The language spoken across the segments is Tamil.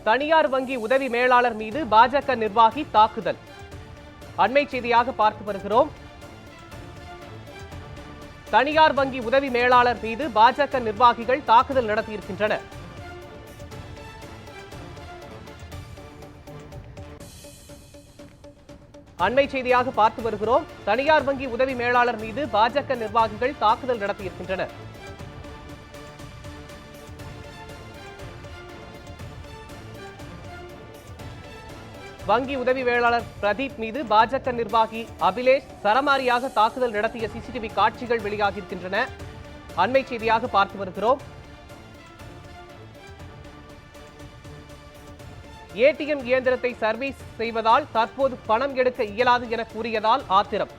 தனியார் வங்கி உதவி மேலாளர் மீது பாஜக நிர்வாகி தாக்குதல். அண்மை செய்தியாக பார்த்து வருகிறோம். தனியார் வங்கி உதவி மேலாளர் மீது பாஜக நிர்வாகிகள் தாக்குதல் நடத்தியிருக்கின்றனர். அண்மை செய்தியாக பார்த்து வருகிறோம். தனியார் வங்கி உதவி மேலாளர் மீது பாஜக நிர்வாகிகள் தாக்குதல் நடத்தியிருக்கின்றனர். வங்கி உதவி மேலாளர் பிரதீப் மீது பாஜக நிர்வாகி அபிலேஷ் சரமாரியாக தாக்குதல் நடத்திய சிசிடிவி காட்சிகள் வெளியாகியிருக்கின்றன. அண்மை செய்தியாக பார்த்து வருகிறோம். ஏடிஎம் இயந்திரத்தை சர்வீஸ் செய்வதால் தற்போது பணம் எடுக்க இயலாது என கூறியதால் ஆத்திரம்.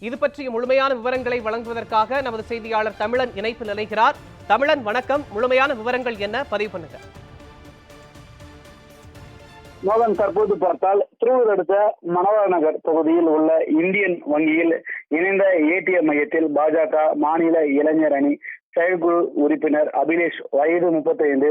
இது பற்றிய முழுமையான விவரங்களை வழங்குவதற்காக நமது செய்தியாளர் தமிழன் இணைப்பில் இணைகிறார். தமிழன் வணக்கம். முழுமையான விவரங்கள் என்ன, பதிவு பண்ணுங்க. மோகன், தற்போது பார்த்தால் திருவூர் அடுத்த மணவாள நகர் பகுதியில் உள்ள இந்தியன் வங்கியில் இணைந்த ஏடிஎம் மையத்தில் பாஜக மாநில இளைஞர் அணி செயற்குழு உறுப்பினர் அபிலேஷ், வயது 35,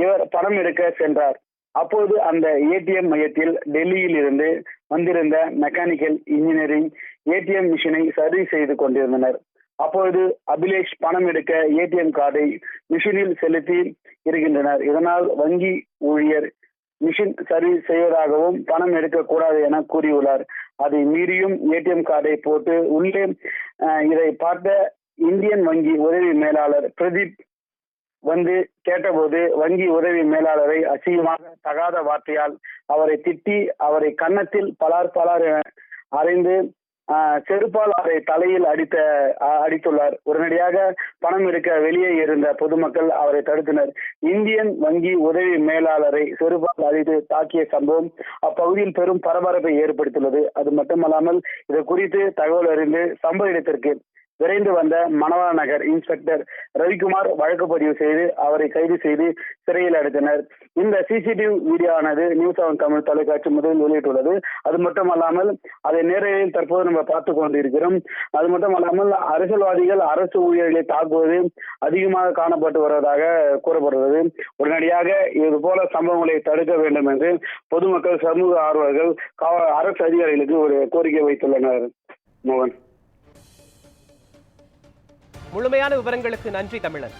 இவர் பணம் எடுக்க சென்றார். அப்போது அந்த ஏடிஎம் மையத்தில் டெல்லியில் இருந்து வந்திருந்த மெக்கானிக்கல் இன்ஜினியரிங் ஏடிஎம் மிஷினை சரி செய்து கொண்டிருந்தனர். அப்போது அபிலேஷ் பணம் எடுக்க ஏடிஎம் கார்டை மிஷினில் செலுத்தி இருக்கின்றனர். இதனால் வங்கி ஊழியர் மிஷின் சரி செய்வதாகவும் பணம் எடுக்கக்கூடாது என கூறியுள்ளார். அதை மீறியும் ஏடிஎம் கார்டை போட்டு உள்ளே இதை பார்த்த இந்தியன் வங்கி உதவி மேலாளர் பிரதீப் வந்து கேட்டபோது வங்கி உதவி மேலாளரை அசிங்கமாக தகாத வார்த்தையால் அவரை திட்டி அவரை கன்னத்தில் பலார் என அறைந்து செருப்பால் அவரை தலையில் அடித்துள்ளார். உடனடியாக பணம் எடுக்க வெளியே இருந்த பொதுமக்கள் அவரை தடுத்தனர். இந்தியன் வங்கி உதவி மேலாளரை செருப்பால் அடித்து தாக்கிய சம்பவம் அப்பகுதியில் பெரும் பரபரப்பை ஏற்படுத்தியுள்ளது. அது மட்டுமல்லாமல் இது குறித்து தகவல் அறிந்து சம்பவ இடத்திற்கு விரைந்து வந்த மணவாள நகர் இன்ஸ்பெக்டர் ரவிக்குமார் வழக்கு பதிவு செய்து அவரை கைது செய்து சிறையில் அடைத்தனர். இந்த சிசிடிவி வீடியோ ஆனது நியூஸ் 7 தமிழ் தொலைக்காட்சி முதலில் வெளியிட்டுள்ளது. அது மட்டுமல்லாமல் அதை நேரடியில் தற்போது நம்ம பார்த்து கொண்டிருக்கிறோம். அது மட்டுமல்லாமல் அரசியல்வாதிகள் அரசு ஊழியர்களை தாக்குவது அதிகமாக காணப்பட்டு வருவதாக கூறப்படுகிறது. உடனடியாக இது போல சம்பவங்களை தடுக்க வேண்டும் என்று பொதுமக்கள், சமூக ஆர்வலர்கள் அரசு அதிகாரிகளுக்கு ஒரு கோரிக்கை வைத்துள்ளனர். மோகன், முழுமையான விவரங்களுக்கு நன்றி தமிழன்.